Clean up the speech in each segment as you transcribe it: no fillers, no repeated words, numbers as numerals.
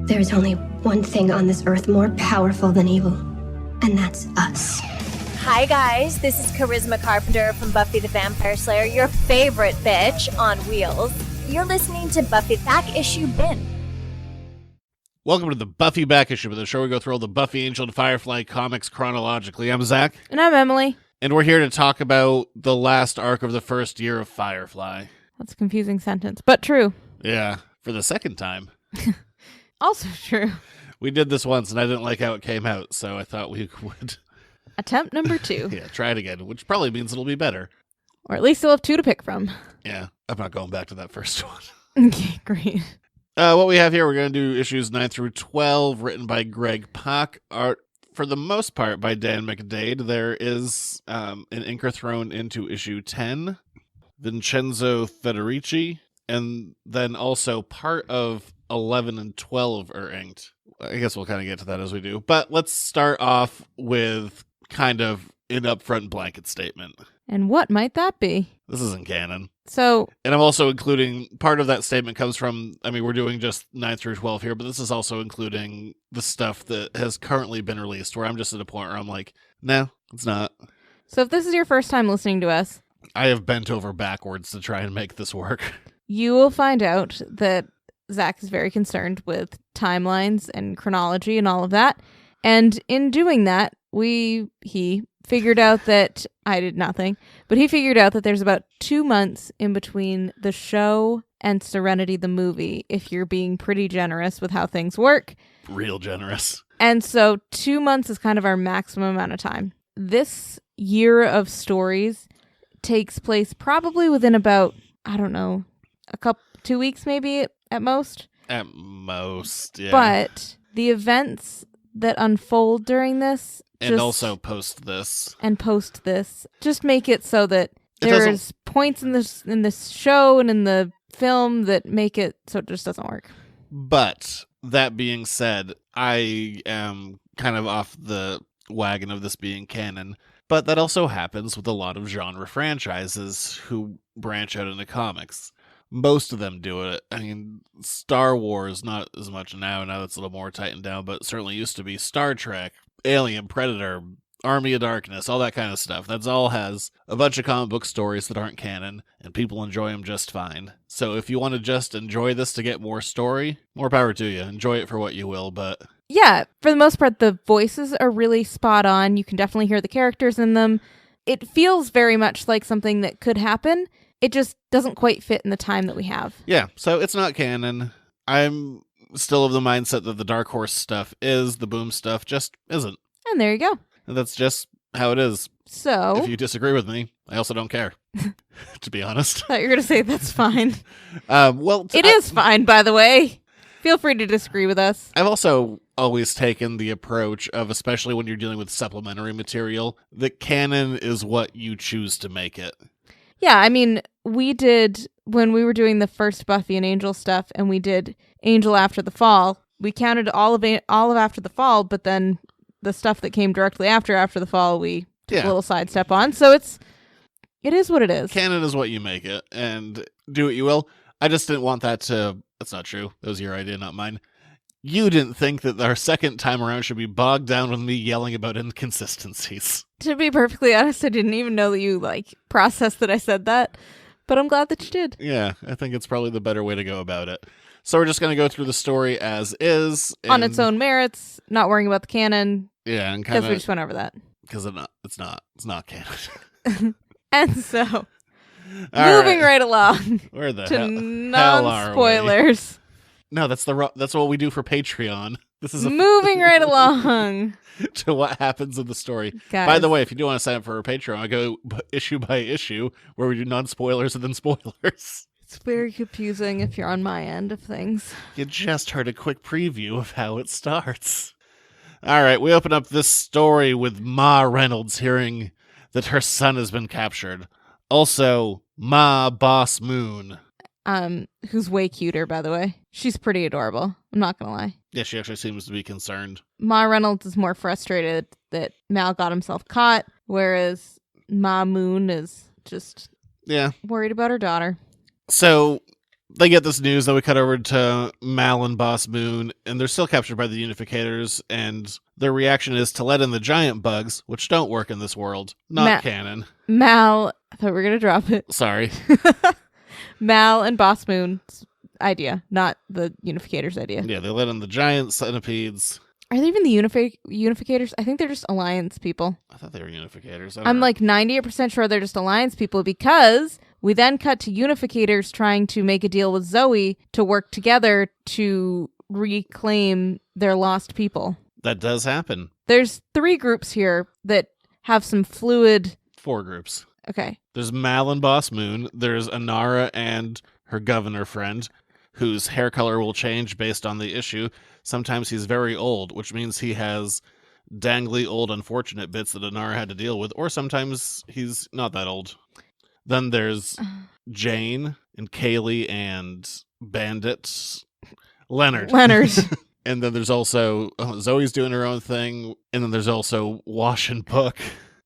There's only one thing on this earth more powerful than evil, and that's us. Hi guys, this is Charisma Carpenter from Buffy the Vampire Slayer, your favorite bitch on wheels. You're listening to Buffy Back Issue Bin. Welcome to the Buffy Back Issue, the show where we go through all the Buffy, Angel, and Firefly comics chronologically. I'm Zach. And I'm Emily. And we're here to talk about the last arc of the first year of Firefly. That's a confusing sentence, but true. Yeah, for the second time. Also true. We did this once, and I didn't like how it came out, so I thought we would... Attempt number 2. Yeah, try it again, which probably means it'll be better. Or at least you'll have 2 to pick from. Yeah, I'm not going back to that first one. Okay, great. What we have here, we're going to do issues 9 through 12, written by Greg Pak, art for the most part by Dan McDade. There is an inker thrown into issue 10, Vincenzo Federici, and then also part of 11 and 12 are inked. I guess we'll kind of get to that as we do. But let's start off with kind of an upfront blanket statement. And what might that be? This isn't canon. So, and I'm also including, part of that statement comes from, I mean, we're doing just 9 through 12 here, but this is also including the stuff that has currently been released, where I'm just at a point where I'm like, no, it's not. So if this is your first time listening to us, I have bent over backwards to try and make this work. You will find out that Zach is very concerned with timelines and chronology and all of that. And in doing that, he figured out that I did nothing, but he figured out that there's about 2 months in between the show and Serenity the movie, if you're being pretty generous with how things work. Real generous. And so 2 months is kind of our maximum amount of time. This year of stories takes place probably within about, I don't know, 2 weeks maybe at most. At most, yeah. But the events that unfold during this and also post this just make it so that there's points in this show and in the film that make it so it just doesn't work. But that being said, I am kind of off the wagon of this being canon, but that also happens with a lot of genre franchises who branch out into comics. Most of them do it. I mean, Star Wars, not as much now it's a little more tightened down, but certainly used to be. Star Trek, Alien, Predator, Army of Darkness, all that kind of stuff. That's all has a bunch of comic book stories that aren't canon, and people enjoy them just fine. So if you want to just enjoy this to get more story, more power to you. Enjoy it for what you will, but... Yeah, for the most part, the voices are really spot on. You can definitely hear the characters in them. It feels very much like something that could happen. It just doesn't quite fit in the time that we have. Yeah, so it's not canon. I'm still of the mindset that the Dark Horse stuff is, the Boom stuff just isn't. And there you go. And that's just how it is. So... if you disagree with me, I also don't care, to be honest. I thought you were going to say that's fine. It is fine, by the way. Feel free to disagree with us. I've also always taken the approach of, especially when you're dealing with supplementary material, that canon is what you choose to make it. Yeah, I mean, we did, when we were doing the first Buffy and Angel stuff, and we did Angel After the Fall, we counted all of After the Fall, but then the stuff that came directly after the Fall, we took a little sidestep on. So it is what it is. Canon is what you make it, and do what you will. I just didn't want that to... That's not true. That was your idea, not mine. You didn't think that our second time around should be bogged down with me yelling about inconsistencies. To be perfectly honest, I didn't even know that you, processed that I said that, but I'm glad that you did. Yeah, I think it's probably the better way to go about it. So we're just going to go through the story as is. On its own merits, not worrying about the canon. Yeah, and kind of... because we just went over that. Because it's not canon. And so... moving right along. Where the to hell non-spoilers. No, that's what we do for Patreon. This is moving right along to what happens in the story. Guys. By the way, if you do want to sign up for our Patreon, I go issue by issue where we do non-spoilers and then spoilers. It's very confusing if you're on my end of things. You just heard a quick preview of how it starts. All right, we open up this story with Ma Reynolds hearing that her son has been captured. Also, Ma Boss Moon. Who's way cuter, by the way. She's pretty adorable. I'm not gonna lie. Yeah, she actually seems to be concerned. Ma Reynolds is more frustrated that Mal got himself caught, whereas Ma Moon is just worried about her daughter. So they get this news, then we cut over to Mal and Boss Moon, and they're still captured by the Unificators, and their reaction is to let in the giant bugs, which don't work in this world. Not canon. Mal, I thought we were going to drop it. Sorry. Mal and Boss Moon's idea, not the Unificators' idea. Yeah, they let in the giant centipedes. Are they even the Unificators? I think they're just Alliance people. I thought they were Unificators. I'm like 98% sure they're just Alliance people, because we then cut to Unificators trying to make a deal with Zoe to work together to reclaim their lost people. That does happen. There's 3 groups here that have some fluid... 4 groups. Okay. There's Mal and Boss Moon. There's Inara and her governor friend, whose hair color will change based on the issue. Sometimes he's very old, which means he has dangly old unfortunate bits that Inara had to deal with, or sometimes he's not that old. Then there's Jane and Kaylee and Bandit Leonard. And then there's also Zoe's doing her own thing, and then there's also Wash and Book.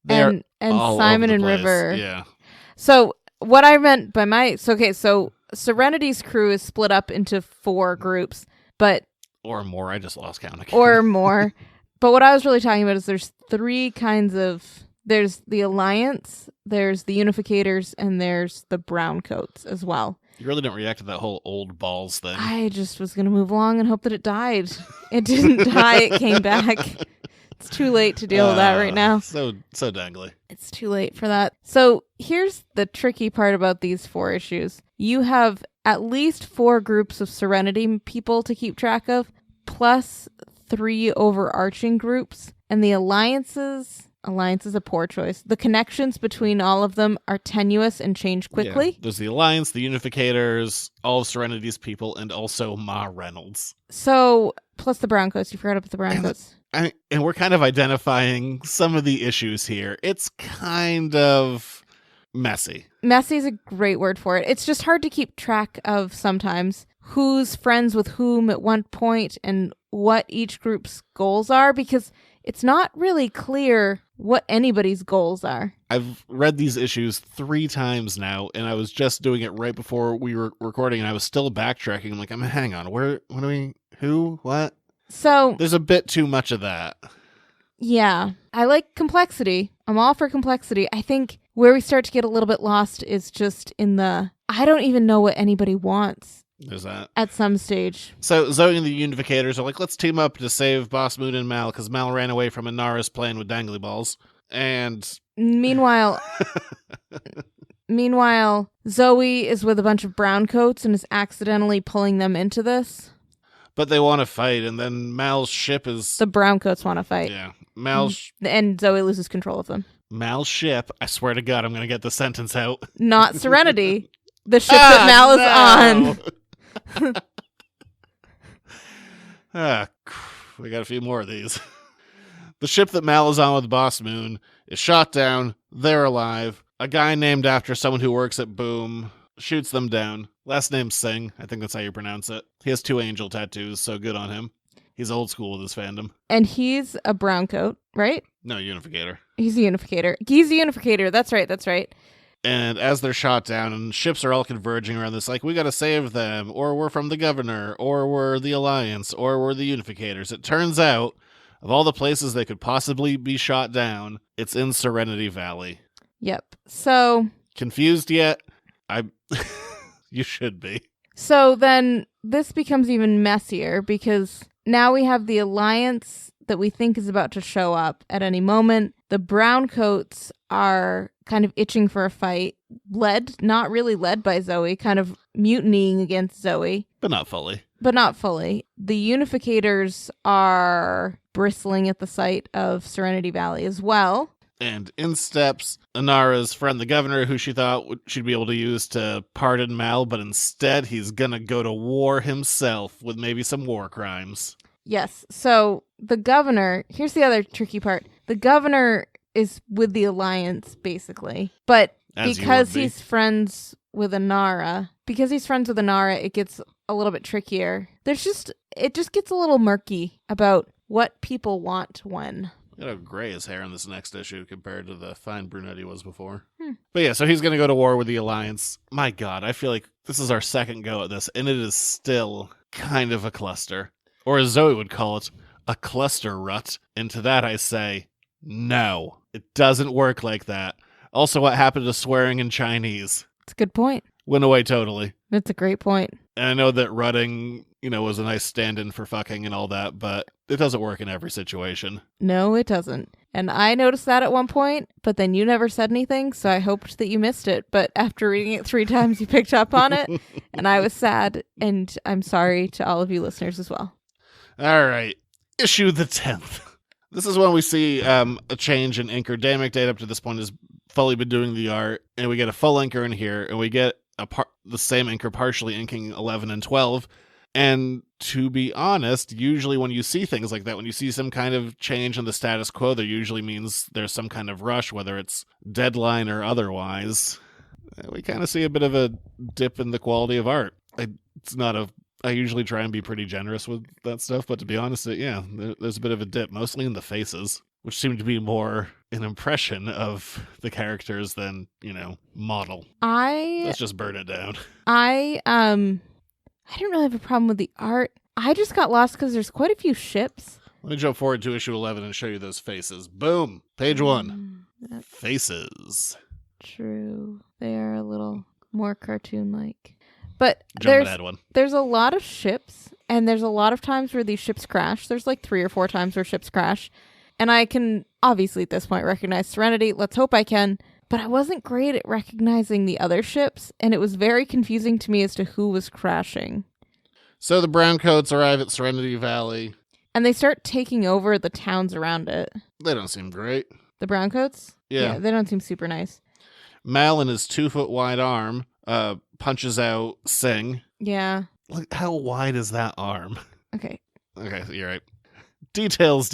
And Simon and River. Yeah. So what I meant by so Serenity's crew is split up into 4 groups, but or more. I just lost count. Or more. But what I was really talking about is there's 3 kinds of... There's the Alliance, there's the Unificators, and there's the Browncoats as well. You really didn't react to that whole old balls thing. I just was going to move along and hope that it died. It didn't die. It came back. It's too late to deal with that right now. So dangly. It's too late for that. So here's the tricky part about these 4 issues. You have at least 4 groups of Serenity people to keep track of, plus 3 overarching groups. And the alliance is a poor choice. The connections between all of them are tenuous and change quickly. Yeah. There's the Alliance, the Unificators, all of Serenity's people, and also Ma Reynolds. So, plus the Browncoats. You forgot about the Browncoats. And we're kind of identifying some of the issues here. It's kind of messy. Messy is a great word for it. It's just hard to keep track of sometimes who's friends with whom at one point and what each group's goals are, because it's not really clear what anybody's goals are. I've read these issues 3 times now, and I was just doing it right before we were recording, and I was still backtracking. I'm like, hang on, what? So there's a bit too much of that. Yeah, I like complexity. I'm all for complexity. I think where we start to get a little bit lost is just in I don't even know what anybody wants. There's that. At some stage. So Zoe and the Unificators are like, let's team up to save Boss Moon and Mal, because Mal ran away from Inara's playing with dangly balls. And meanwhile, Zoe is with a bunch of browncoats and is accidentally pulling them into this. But they want to fight, and then Mal's ship is... The browncoats want to fight. Yeah. And Zoe loses control of them. Mal's ship, I swear to God, I'm going to get the sentence out. Not Serenity. The ship that Mal is on. We got a few more of these. The ship that Mal is on with Boss Moon is shot down. They're alive. A guy named after someone who works at Boom shoots them down. Last name Singh. I think that's how you pronounce it. He has 2 angel tattoos, so good on him. He's old school with his fandom. And he's a browncoat, right? No, Unificator. He's a Unificator. He's a Unificator. That's right. And as they're shot down, and ships are all converging around this, like, we gotta save them, or we're from the Governor, or we're the Alliance, or we're the Unificators. It turns out, of all the places they could possibly be shot down, it's in Serenity Valley. Yep. So... Confused yet? You should be. So then this becomes even messier, because now we have the Alliance that we think is about to show up at any moment. The Browncoats are kind of itching for a fight, not really led by Zoe, kind of mutinying against Zoe. But not fully. The Unificators are bristling at the sight of Serenity Valley as well. And in steps Inara's friend, the Governor, who she thought she'd be able to use to pardon Mal, but instead he's gonna go to war himself with maybe some war crimes. Yes, so the Governor, here's the other tricky part. The Governor is with the Alliance, basically. But because he's friends with Inara, it gets a little bit trickier. It just gets a little murky about what people want when. Look at how gray his hair in this next issue compared to the fine brunette he was before. But yeah, so he's going to go to war with the Alliance. My God, I feel like this is our second go at this, and it is still kind of a cluster. Or as Zoe would call it, a cluster rut. And to that I say, no, it doesn't work like that. Also, what happened to swearing in Chinese? It's a good point. Went away totally. That's a great point. And I know that rutting, was a nice stand-in for fucking and all that, but it doesn't work in every situation. No, it doesn't. And I noticed that at one point, but then you never said anything, so I hoped that you missed it. But after reading it 3 times, you picked up on it, and I was sad, and I'm sorry to all of you listeners as well. All right. Issue the 10th. This is when we see a change in inker. Dan McDade up to this point has fully been doing the art, and we get a full inker in here, and we get the same inker partially inking 11 and 12. And to be honest, usually when you see things like that, when you see some kind of change in the status quo, that usually means there's some kind of rush, whether it's deadline or otherwise. We kind of see a bit of a dip in the quality of art. I usually try and be pretty generous with that stuff, but to be honest, there's a bit of a dip, mostly in the faces, which seem to be more an impression of the characters than, model. Let's just burn it down. I don't really have a problem with the art. I just got lost because there's quite a few ships. Let me jump forward to issue 11 and show you those faces. Boom! Page 1. Faces. True. They are a little more cartoon-like. But there's a lot of ships, and there's a lot of times where these ships crash. There's like 3 or 4 times where ships crash. And I can, obviously at this point, recognize Serenity. Let's hope I can. But I wasn't great at recognizing the other ships, and it was very confusing to me as to who was crashing. So the Browncoats arrive at Serenity Valley. And they start taking over the towns around it. They don't seem great. The Browncoats? Yeah. They don't seem super nice. Mal in his 2-foot-wide arm punches out Singh. Yeah. Look, how wide is that arm? Okay, you're right. Details.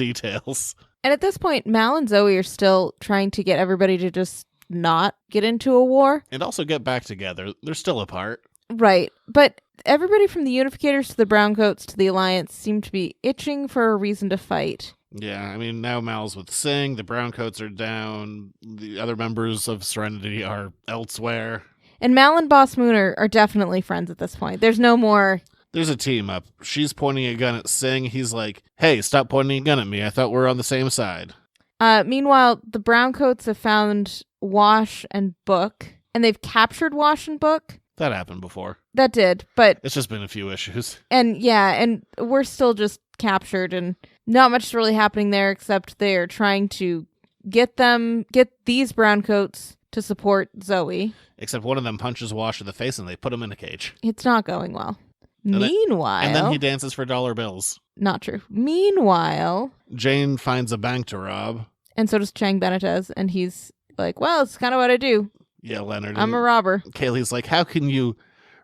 And at this point, Mal and Zoe are still trying to get everybody to just not get into a war. And also get back together. They're still apart. Right. But everybody from the Unificators to the Browncoats to the Alliance seem to be itching for a reason to fight. Yeah, I mean, now Mal's with Singh, the Browncoats are down, the other members of Serenity are elsewhere. And Mal and Boss Moon are definitely friends at this point. There's no more... There's a team up. She's pointing a gun at Singh. He's like, hey, stop pointing a gun at me. I thought we were on the same side. Meanwhile, the Browncoats have found Wash and Book, and they've captured Wash and Book. That happened before. That did, but... It's just been a few issues. And we're still just captured, and not much is really happening there, except they're trying to get these Browncoats to support Zoe. Except one of them punches Wash in the face, and they put him in a cage. It's not going well. Meanwhile... And then he dances for dollar bills. Not true. Meanwhile... Jane finds a bank to rob. And so does Chang Benitez, and he's like, well, it's kind of what I do. Yeah, Leonard. I'm a robber. Kaylee's like, how can you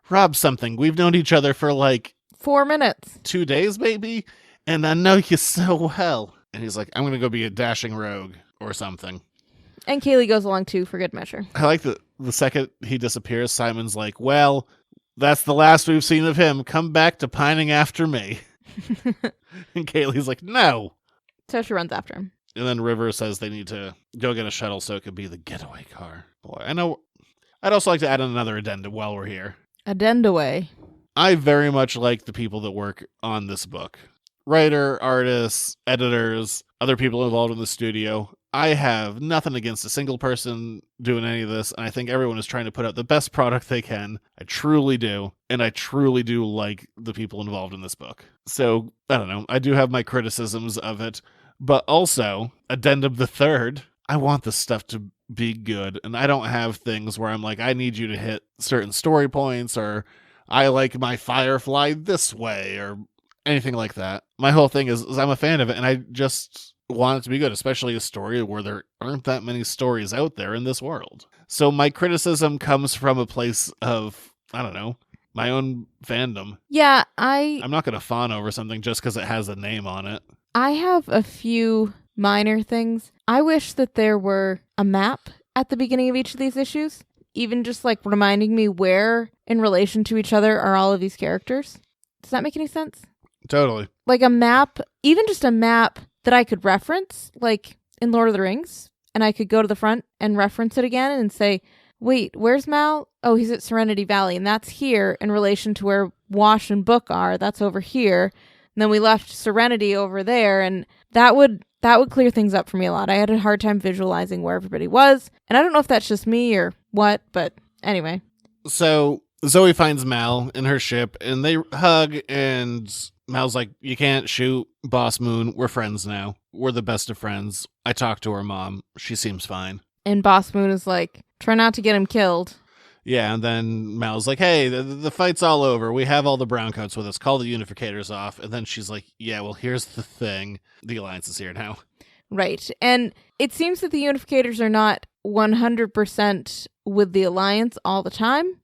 rob something? We've known each other for 4 minutes. 2 days, maybe? And I know you so well. And he's like, I'm going to go be a dashing rogue or something. And Kaylee goes along too, for good measure. I like the second he disappears, Simon's like, well, that's the last we've seen of him. Come back to pining after me. And Kaylee's like, no. So she runs after him. And then River says they need to go get a shuttle so it could be the getaway car. Boy, I know. I'd also like to add another addendum while we're here. Addendaway. I very much like the people that work on this book. Writer, artists, editors, other people involved in the studio. I have nothing against a single person doing any of this, and I think everyone is trying to put out the best product they can. I truly do, and I truly do like the people involved in this book. So, I don't know, I do have my criticisms of it, but also, addendum the third, I want this stuff to be good, and I don't have things where I'm like, I need you to hit certain story points, or I like my Firefly this way, or anything like that. My whole thing is I'm a fan of it, and I just want it to be good, especially a story where there aren't that many stories out there in this world. So my criticism comes from a place of, I don't know, my own fandom. Yeah, I'm not going to fawn over something just because it has a name on it. I have a few minor things. I wish that there were a map at the beginning of each of these issues, even just reminding me where in relation to each other are all of these characters. Does that make any sense? Totally. Like a map, even just a map that I could reference, like in Lord of the Rings, and I could go to the front and reference it again and say, wait, where's Mal? Oh, he's at Serenity Valley, and that's here in relation to where Wash and Book are. That's over here. And then we left Serenity over there, and that would clear things up for me a lot. I had a hard time visualizing where everybody was, and I don't know if that's just me or what, but anyway. So Zoe finds Mal in her ship, and they hug, and Mal's like, you can't shoot Boss Moon. We're friends now. We're the best of friends. I talked to her mom. She seems fine. And Boss Moon is like, try not to get him killed. Yeah, and then Mal's like, hey, the fight's all over. We have all the browncoats with us. Call the Unificators off. And then she's like, yeah, well, here's the thing. The Alliance is here now. Right. And it seems that the Unificators are not 100% with the Alliance all the time.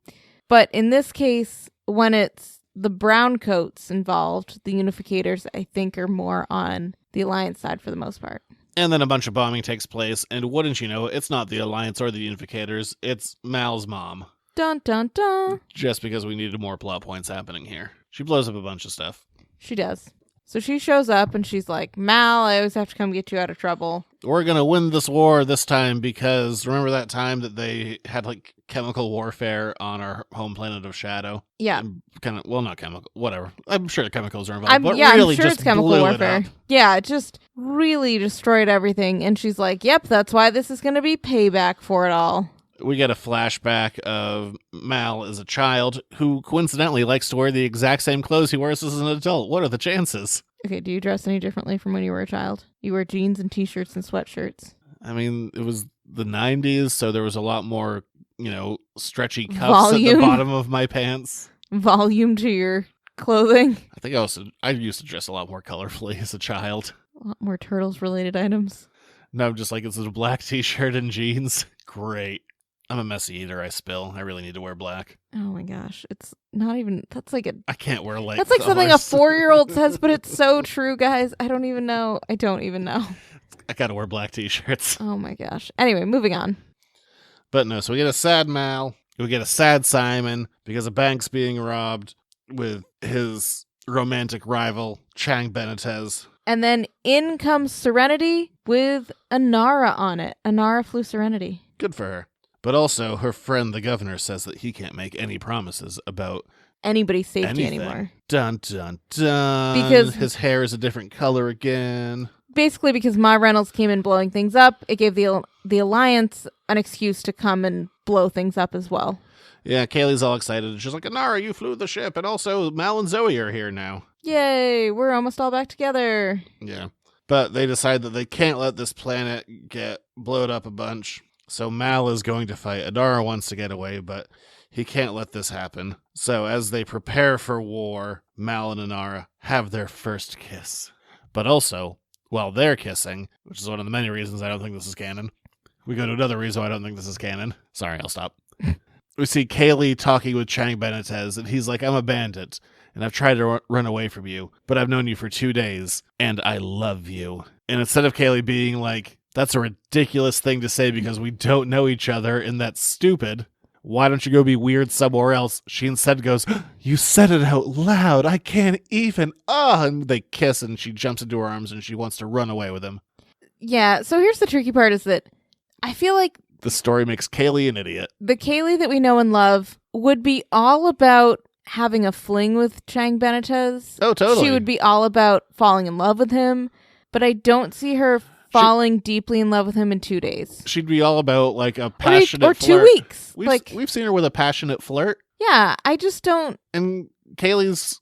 But in this case, when it's the browncoats involved, the Unificators, I think, are more on the Alliance side for the most part. And then a bunch of bombing takes place, and wouldn't you know, it's not the Alliance or the Unificators, it's Mal's mom. Dun, dun, dun. Just because we needed more plot points happening here. She blows up a bunch of stuff. She does. So she shows up, and she's like, Mal, I always have to come get you out of trouble. We're going to win this war this time because remember that time that they had, like, chemical warfare on our home planet of Shadow? Yeah. Kind of, well, not chemical, whatever. I'm sure the chemicals are involved, I'm really sure just it's chemical blew warfare. It up. Yeah, it just really destroyed everything. And she's like, yep, that's why this is going to be payback for it all. We get a flashback of Mal as a child who coincidentally likes to wear the exact same clothes he wears as an adult. What are the chances? Okay, do you dress any differently from when you were a child? You wear jeans and t-shirts and sweatshirts. I mean, it was the 90s, so there was a lot more, stretchy cuffs at the bottom of my pants. Volume to your clothing. I think I used to dress a lot more colorfully as a child. A lot more Turtles-related items. No, just like it's a black t-shirt and jeans. Great. I'm a messy eater. I spill. I really need to wear black. Oh my gosh. It's not even, that's like a... I can't wear light That's like colors. something a 4-year-old says, but it's so true, guys. I don't even know. I gotta wear black t-shirts. Oh my gosh. Anyway, moving on. But no, so we get a sad Mal. We get a sad Simon because a bank's being robbed with his romantic rival, Chang Benitez. And then in comes Serenity with Anara on it. Anara flew Serenity. Good for her. But also, her friend, the governor, says that he can't make any promises about anybody's safety anything. Anymore. Dun, dun, dun. Because his hair is a different color again. Basically, because Ma Reynolds came in blowing things up, it gave the Alliance an excuse to come and blow things up as well. Yeah, Kaylee's all excited. She's like, Anara, you flew the ship, and also Mal and Zoe are here now. Yay, we're almost all back together. Yeah. But they decide that they can't let this planet get blowed up a bunch. So Mal is going to fight. Anara wants to get away, but he can't let this happen. So as they prepare for war, Mal and Anara have their first kiss. But also, while they're kissing, which is one of the many reasons I don't think this is canon, we go to another reason why I don't think this is canon. Sorry, I'll stop. We see Kaylee talking with Chang Benitez, and he's like, I'm a bandit, and I've tried to run away from you, but I've known you for 2 days, and I love you. And instead of Kaylee being like, that's a ridiculous thing to say because we don't know each other, and that's stupid, why don't you go be weird somewhere else? She instead goes, you said it out loud, I can't even, and they kiss, and she jumps into her arms, and she wants to run away with him. Yeah, so here's the tricky part is that I feel like the story makes Kaylee an idiot. The Kaylee that we know and love would be all about having a fling with Chang Benitez. Oh, totally. She would be all about falling in love with him, but I don't see her falling deeply in love with him in 2 days. She'd be all about like a passionate or 2 flirt. weeks. We've seen her with a passionate flirt. Yeah, I just don't. And Kaylee's,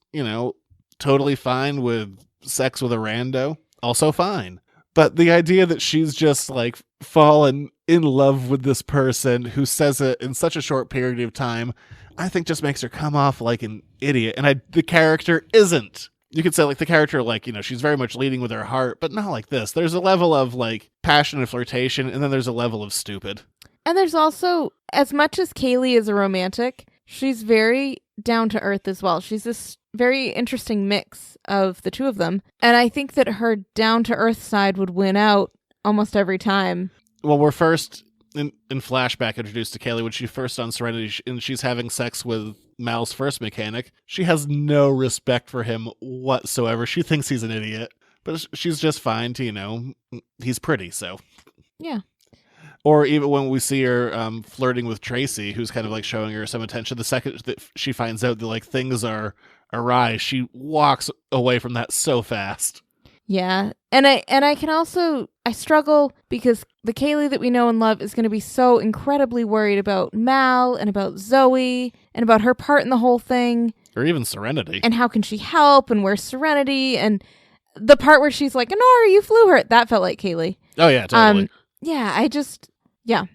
totally fine with sex with a rando. Also fine. But the idea that she's just like fallen in love with this person who says it in such a short period of time, I think just makes her come off like an idiot. And the character isn't. You could say like the character, like, she's very much leading with her heart, but not like this. There's a level of like passion and flirtation, and then there's a level of stupid. And there's also, as much as Kaylee is a romantic, she's very down to earth as well. She's this very interesting mix of the two of them. And I think that her down to earth side would win out almost every time. Well, we're first in flashback introduced to Kaylee when she's first on Serenity, and she's having sex with Mal's first mechanic. She has no respect for him whatsoever. She thinks he's an idiot, but she's just fine to, he's pretty, so. Yeah. Or even when we see her flirting with Tracy, who's kind of like showing her some attention, the second that she finds out that like things are awry, she walks away from that so fast. Yeah. And I can also, I struggle because the Kaylee that we know and love is going to be so incredibly worried about Mal and about Zoe and about her part in the whole thing. Or even Serenity. And how can she help, and where's Serenity, and the part where she's like, Honora, you flew her. That felt like Kaylee. Oh, yeah, totally. Yeah.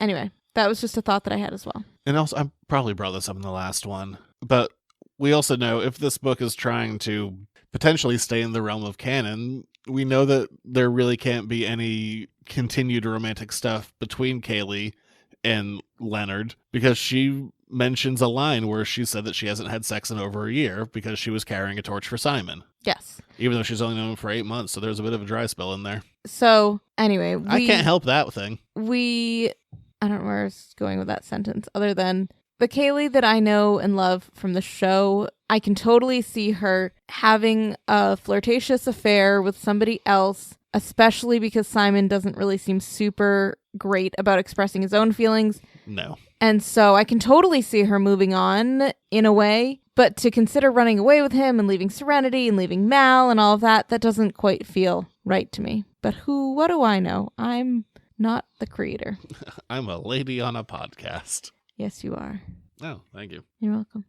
Anyway, that was just a thought that I had as well. And also, I probably brought this up in the last one, but we also know if this book is trying to potentially stay in the realm of canon, we know that there really can't be any continued romantic stuff between Kaylee and Leonard, because she mentions a line where she said that she hasn't had sex in over a year because she was carrying a torch for Simon. Yes. Even though she's only known him for 8 months, so there's a bit of a dry spell in there. So, anyway, I can't help that thing. I don't know where I was going with that sentence, other than the Kaylee that I know and love from the show, I can totally see her having a flirtatious affair with somebody else, especially because Simon doesn't really seem super great about expressing his own feelings. No. And so I can totally see her moving on in a way, but to consider running away with him and leaving Serenity and leaving Mal and all of that, that doesn't quite feel right to me. But what do I know? I'm not the creator. I'm a lady on a podcast. Yes, you are. Oh, thank you. You're welcome.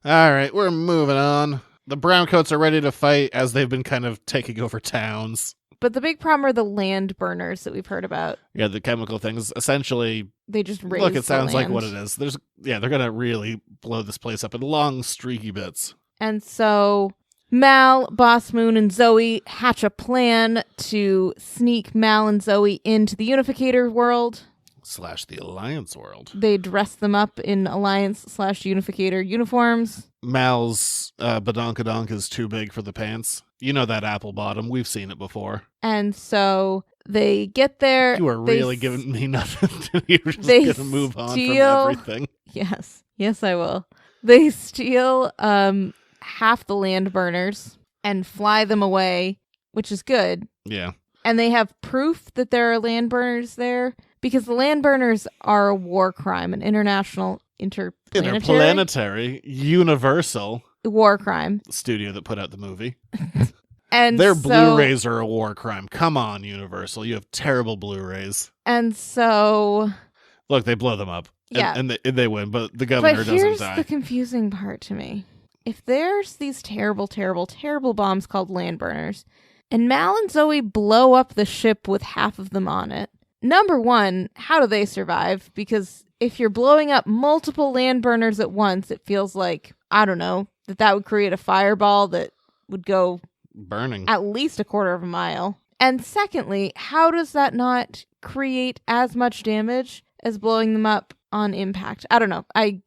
All right, we're moving on. The Browncoats are ready to fight as they've been kind of taking over towns. But the big problem are the land burners that we've heard about. Yeah, the chemical things. Essentially, they just raise look, it sounds land. like what it is. They're going to really blow this place up in long, streaky bits. And so Mal, Boss Moon, and Zoe hatch a plan to sneak Mal and Zoe into the Unificator world. / the Alliance world. They dress them up in Alliance / Unificator uniforms. Mal's badonkadonk is too big for the pants. You know that apple bottom. We've seen it before. And so they get there. You are really giving me nothing. You're just going to move on from everything. Yes, I will. They steal half the land burners and fly them away, which is good. Yeah. And they have proof that there are land burners there because the land burners are a war crime, an international interplanetary universal war crime. Studio that put out the movie. And their Blu-rays are a war crime. Come on, Universal. You have terrible Blu-rays. And so look, they blow them up. Yeah. And they win, but the governor doesn't die. But here's the confusing part to me. If there's these terrible, terrible, terrible bombs called land burners, and Mal and Zoe blow up the ship with half of them on it, number one, how do they survive? Because if you're blowing up multiple land burners at once, it feels like, I don't know, that would create a fireball that would go burning at least a quarter of a mile. And secondly, how does that not create as much damage as blowing them up on impact? I don't know. I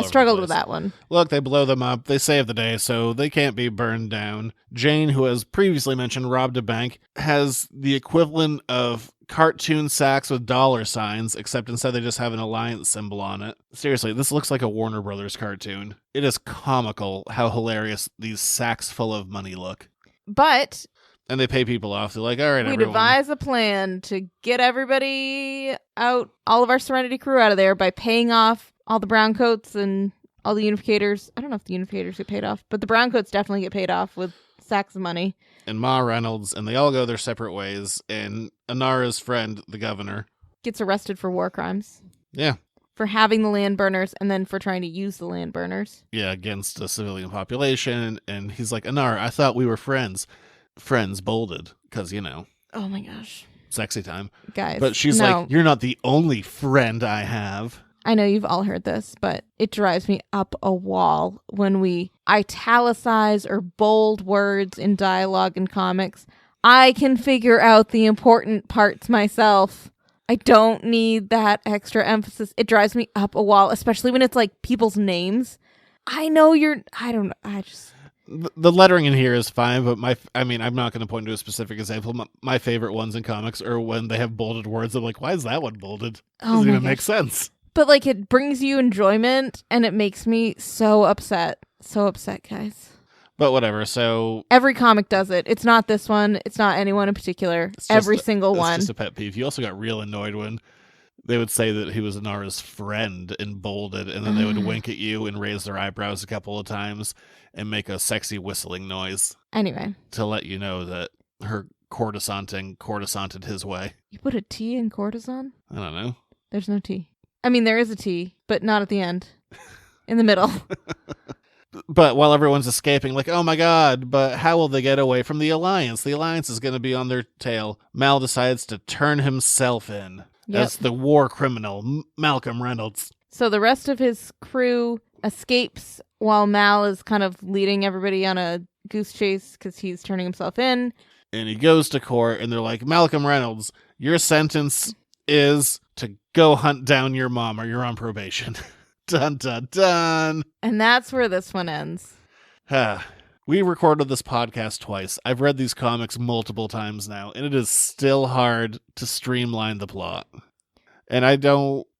struggled with that one. Look, they blow them up. They save the day, so they can't be burned down. Jane, who has previously mentioned robbed a bank, has the equivalent of cartoon sacks with dollar signs, except instead they just have an Alliance symbol on it. Seriously, this looks like a Warner Brothers cartoon. It is comical how hilarious these sacks full of money look. But... and they pay people off. They're like, all right, we everyone. devise a plan to get everybody out, all of our Serenity crew out of there by paying off all the Browncoats and all the Unificators. I don't know if the Unificators get paid off, but the Browncoats definitely get paid off with sacks of money. And Ma Reynolds, and they all go their separate ways. And Inara's friend, the governor, gets arrested for war crimes. Yeah. For having the land burners and then for trying to use the land burners. Yeah, against the civilian population. And he's like, Inara, I thought we were friends. Friends bolded, because, you know. Oh my gosh. Sexy time. Guys. But she's like, you're not the only friend I have. I know you've all heard this, but it drives me up a wall when we italicize or bold words in dialogue in comics. I can figure out the important parts myself. I don't need that extra emphasis. It drives me up a wall, especially when it's like people's names. I know I don't know. I just... The lettering in here is fine, but I'm not going to point to a specific example. My favorite ones in comics are when they have bolded words. I'm like, why is that one bolded? Doesn't even make sense. But like, it brings you enjoyment, and it makes me so upset. So upset, guys. But whatever, so... Every comic does it. It's not this one. It's not anyone in particular. Every single one. It's just a pet peeve. You also got real annoyed when they would say that he was Inara's friend and bolded, and then they would wink at you and raise their eyebrows a couple of times and make a sexy whistling noise. Anyway. To let you know that her courtesanted his way. You put a T in courtesan? I don't know. There's no T. I mean, there is a T, but not at the end. In the middle. But while everyone's escaping, like, oh my god, but how will they get away from the Alliance? The Alliance is going to be on their tail. Mal decides to turn himself in as the war criminal, Malcolm Reynolds. So the rest of his crew escapes while Mal is kind of leading everybody on a goose chase because he's turning himself in. And he goes to court, and they're like, Malcolm Reynolds, your sentence is to go hunt down your mom or you're on probation. Dun, dun, dun. And that's where this one ends. We recorded this podcast twice. I've read these comics multiple times now, and it is still hard to streamline the plot. And I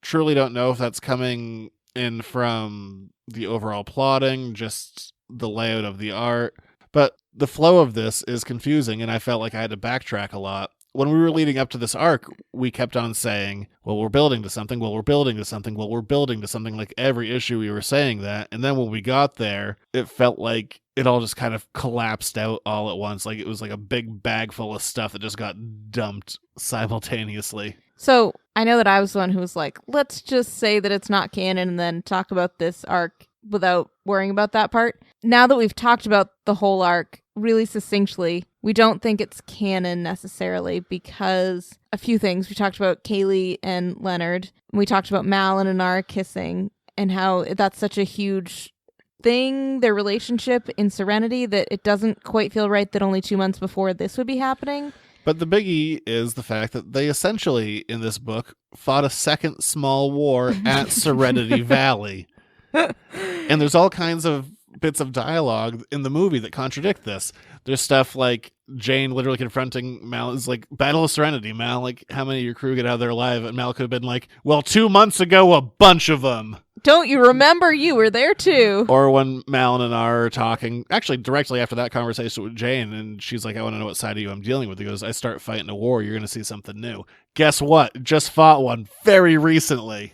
truly don't know if that's coming in from the overall plotting, just the layout of the art. But the flow of this is confusing, and I felt like I had to backtrack a lot. When we were leading up to this arc, we kept on saying, well, we're building to something, well, we're building to something, well, we're building to something. Like every issue we were saying that. And then when we got there, it felt like it all just kind of collapsed out all at once. Like it was like a big bag full of stuff that just got dumped simultaneously. So I know that I was the one who was like, let's just say that it's not canon and then talk about this arc without worrying about that part. Now that we've talked about the whole arc really succinctly, we don't think it's canon necessarily because a few things. We talked about Kaylee and Leonard. We talked about Mal and Inara kissing and how that's such a huge thing, their relationship in Serenity, that it doesn't quite feel right that only 2 months before this would be happening. But the biggie is the fact that they essentially, in this book, fought a second small war at Serenity Valley. And there's all kinds of bits of dialogue in the movie that contradict this. There's stuff like Jane literally confronting Mal. Is like, Battle of Serenity, Mal, like, how many of your crew get out of there alive? And Mal could have been like, well, 2 months ago, a bunch of them. Don't you remember? You were there too. Or when Mal and Inara are talking, actually directly after that conversation with Jane, and she's like, I want to know what side of you I'm dealing with. He goes, I start fighting a war, you're going to see something new. Guess what? Just fought one very recently.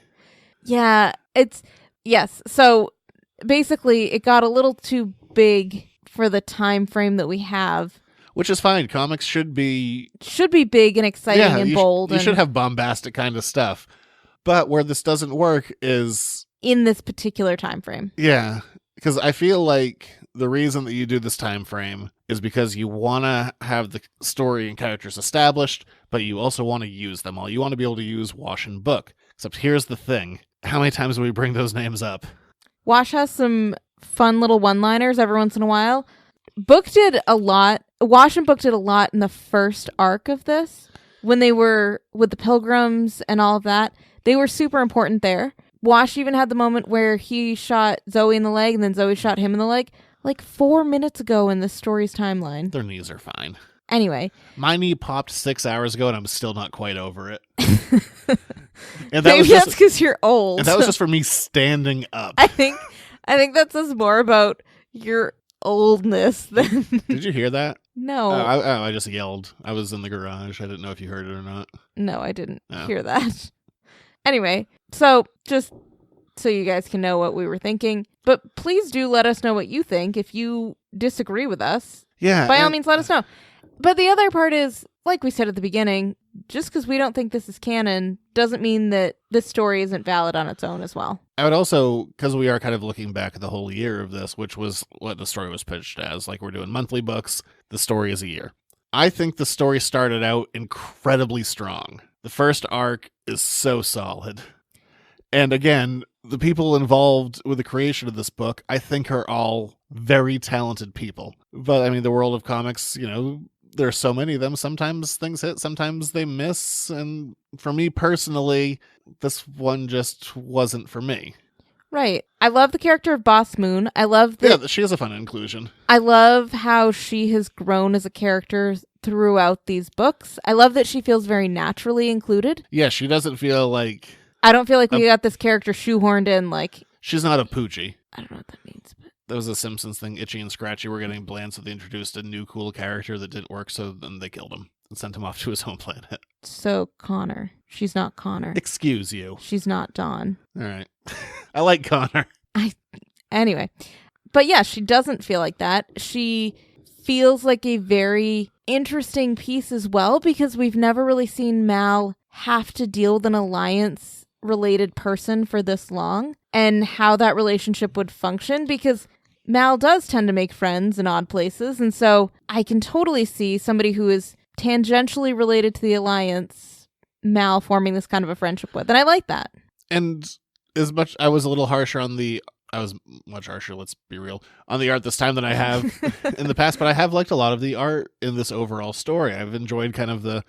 Yeah, yes. So basically, it got a little too big for the time frame that we have. Which is fine. Comics should be big and exciting and bold. You should have bombastic kind of stuff. But where this doesn't work is in this particular time frame. Yeah, because I feel like the reason that you do this time frame is because you want to have the story and characters established, but you also want to use them all. You want to be able to use Wash and Book. Except here's the thing. How many times do we bring those names up? Wash has some fun little one-liners every once in a while. Book did a lot. Wash and Book did a lot in the first arc of this. When they were with the Pilgrims and all of that, they were super important there. Wash even had the moment where he shot Zoe in the leg and then Zoe shot him in the leg like 4 minutes ago in the story's timeline. Their knees are fine. Anyway. My knee popped 6 hours ago and I'm still not quite over it. And maybe that's because you're old. And that was just for me standing up. I think that says more about your oldness than... Did you hear that? No. I just yelled. I was in the garage. I didn't know if you heard it or not. No, I didn't hear that. Anyway, so just so you guys can know what we were thinking. But please do let us know what you think. If you disagree with us, by all means, let us know. But the other part is, like we said at the beginning, just because we don't think this is canon doesn't mean that this story isn't valid on its own as well. I would also, because we are kind of looking back at the whole year of this, which was what the story was pitched as. Like, we're doing monthly books. The story is a year. I think the story started out incredibly strong. The first arc is so solid. And again, the people involved with the creation of this book, I think, are all very talented people. But I mean, the world of comics, there are so many of them. Sometimes things hit, sometimes they miss. And for me personally, this one just wasn't for me. Right. I love the character of Boss Moon. I love that. Yeah, she is a fun inclusion. I love how she has grown as a character throughout these books. I love that she feels very naturally included. Yeah, she doesn't feel like... I don't feel like we got this character shoehorned in like... She's not a Poochie. I don't know what that means. But... That was a Simpsons thing. Itchy and Scratchy were getting bland, so they introduced a new cool character that didn't work, so then they killed him and sent him off to his home planet. So Connor. She's not Connor. Excuse you. She's not Dawn. All right. I like Connor. Anyway. But yeah, she doesn't feel like that. She feels like a very interesting piece as well, because we've never really seen Mal have to deal with an alliance-related person for this long, and how that relationship would function, because Mal does tend to make friends in odd places, and so I can totally see somebody who is tangentially related to the Alliance, Mal forming this kind of a friendship with, and I like that. And as much, I was a little harsher on the, I was much harsher, let's be real, on the art this time than I have in the past, but I have liked a lot of the art in this overall story. I've enjoyed kind of the,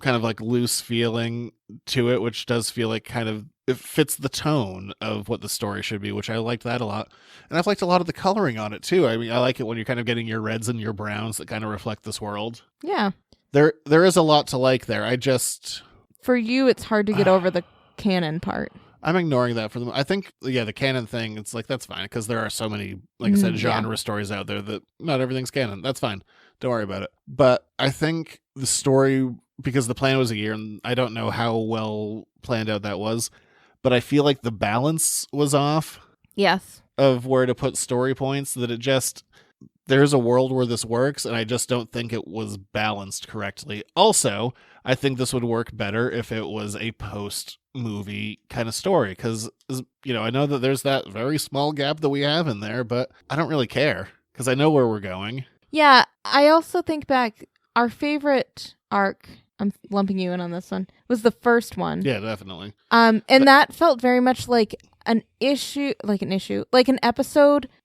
kind of like loose feeling to it, which does feel like kind of, it fits the tone of what the story should be, which I liked that a lot. And I've liked a lot of the coloring on it too. I mean, I like it when you're kind of getting your reds and your browns that kind of reflect this world. Yeah. There is a lot to like there. I just... For you, it's hard to get over the canon part. I'm ignoring that for them. I think, yeah, the canon thing, it's like, that's fine, because there are so many, like I said, genre stories out there that not everything's canon. That's fine. Don't worry about it. But I think the story, because the plan was a year, and I don't know how well planned out that was, but I feel like the balance was off. Yes. Of where to put story points, that it just, there's a world where this works, and I just don't think it was balanced correctly. Also, I think this would work better if it was a post-movie kind of story, because, you know, I know that there's that very small gap that we have in there, but I don't really care, because I know where we're going. Yeah, I also think back, our favorite arc, I'm lumping you in on this one, was the first one. Yeah, definitely. That felt very much like an episode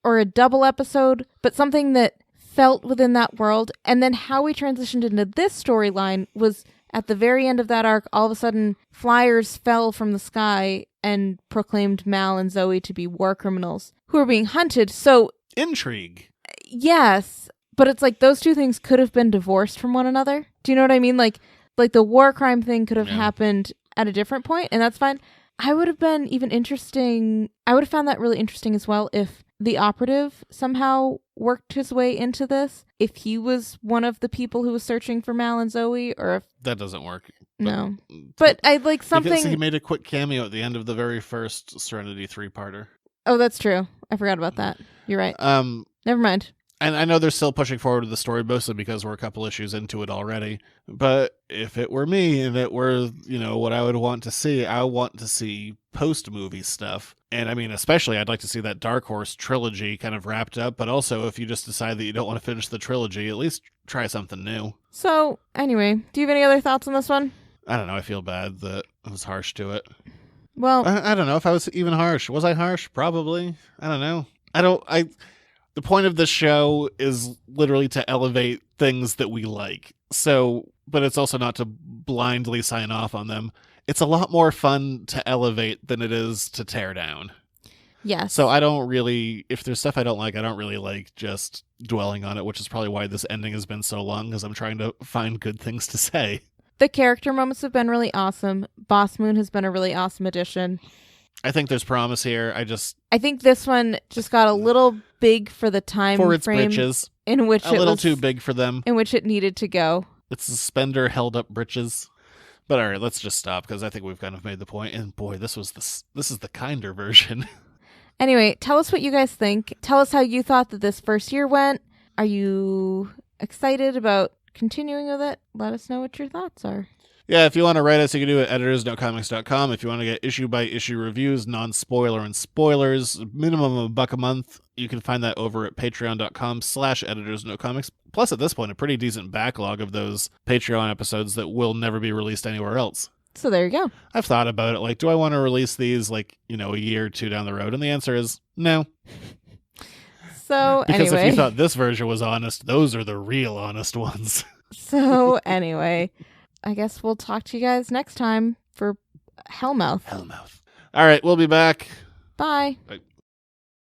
or a double episode, but something that felt within that world. And then how we transitioned into this storyline was at the very end of that arc, all of a sudden flyers fell from the sky and proclaimed Mal and Zoe to be war criminals who are being hunted. So intrigue. Yes, but it's like those two things could have been divorced from one another. Do you know what I mean? Like the war crime thing could have happened at a different point, and that's fine. I would have been even interesting. I would have found that really interesting as well if the operative somehow worked his way into this. If he was one of the people who was searching for Mal and Zoe, or if that doesn't work. No, but I'd like something. Because he made a quick cameo at the end of the very first Serenity 3-parter. Oh, that's true. I forgot about that. You're right. Never mind. And I know they're still pushing forward with the story, mostly because we're a couple issues into it already. But if it were me and it were, you know, what I would want to see, I want to see post-movie stuff. And I mean, especially I'd like to see that Dark Horse trilogy kind of wrapped up. But also, if you just decide that you don't want to finish the trilogy, at least try something new. So, anyway, do you have any other thoughts on this one? I don't know. I feel bad that I was harsh to it. Well, I don't know if I was even harsh. Was I harsh? Probably. I don't know. The point of this show is literally to elevate things that we like. So, but it's also not to blindly sign off on them. It's a lot more fun to elevate than it is to tear down. Yes. So I don't really, if there's stuff I don't like, I don't really like just dwelling on it, which is probably why this ending has been so long, because I'm trying to find good things to say. The character moments have been really awesome. Boss Moon has been a really awesome addition. I think there's promise here. I think this one just got a little big for the time for its frame britches. In which a little too big for them. In which it needed to go. Its suspender held up britches. But all right, let's just stop, because I think we've kind of made the point. And boy, this is the kinder version. Anyway, tell us what you guys think. Tell us how you thought that this first year went. Are you excited about continuing with it? Let us know what your thoughts are. Yeah, if you want to write us, you can do it at editors.comics.com. If you want to get issue-by-issue reviews, non-spoiler and spoilers, minimum of $1 a month, you can find that over at patreon.com/editorsnocomics. Plus, at this point, a pretty decent backlog of those Patreon episodes that will never be released anywhere else. So there you go. I've thought about it. Like, do I want to release these, like, you know, a year or two down the road? And the answer is no. So, because anyway. If you thought this version was honest, those are the real honest ones. So, anyway. I guess we'll talk to you guys next time for Hellmouth. All right, we'll be back. Bye. Bye.